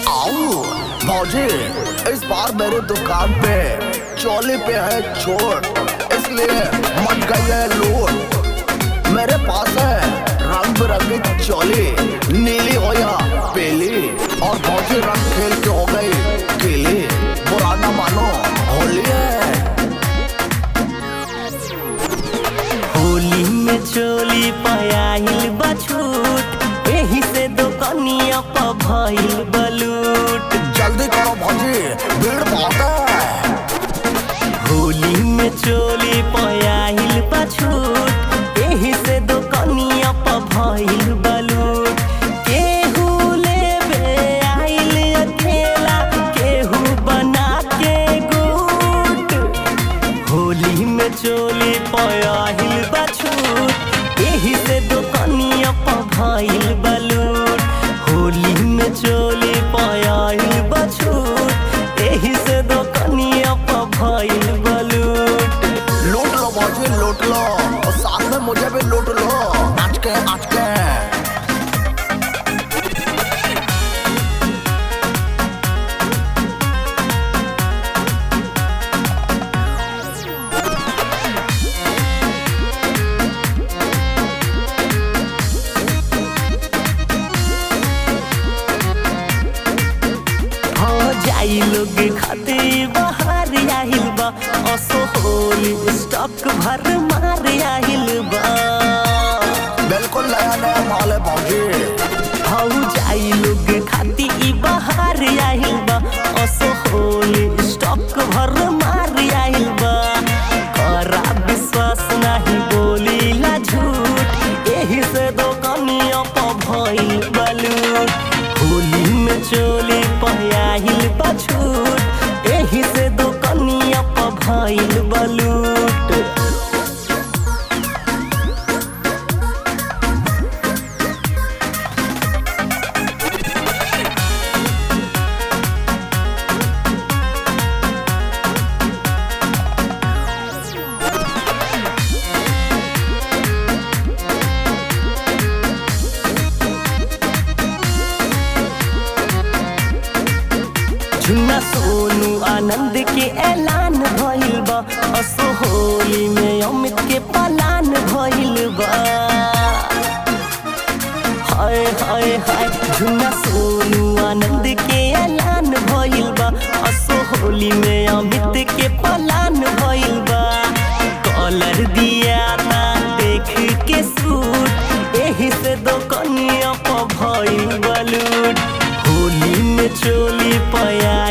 आओ भौजी, इस बार मेरे दुकान पे चोली पे है छोड़, इसलिए मच गई है लूट। मेरे पास है रंग बिरंगी चोली, नीली हो या पीली, और भौजी रंग खेल के हो गई गीली। बुरा ना मानो, होली है। होली में चोली पायल बछूट, एही से दुकानिया पर भइल बलूट। जल्दी करो भौजी, भीड़ बहुत है। होली में चोली पायल बछूट, एही से दुकानिया पर भइल बलूट। केहू लेबे आइल अकेला, केहू बना के गुट। होली में चोली पायल बछूट, एही से दुकानिया पर भइल बलूट। होली में चोली पायल बछूट, एही से दुकानिया पर भइल बलूट। लूट लो भौजी, लूट लो, और साथ में मुझे भी लूट लो। आज के जाई लोग खाते बाहर आहिल बा, असो होली स्टॉक भर मार आहिल बा। बिल्कुल नया नया माल है भौजी। हाउ जाई लोग खाती बाहर आहिल बा, असो होली स्टॉक भर मार आहिल बा। करा विश्वास नहीं बोली ला झूठ, एही से दुकानिया पर भइल बलूट। होली में चोली पायल बछूट, एही से दुकानिया पर भइल बलूट। झुन्ना सोनू आनंद के ऐलान भइल बा, असो होली में अमित के पलान भइल बा। हाय हाय हाय, झुन्ना सोनू आनंद के ऐलान भइल बा, असो होली में अमित के पलान भइल बा। कॉलर दिया ना देख के सूट, एही से दुकानिया पर भइल बलूट। होली में चोली पाया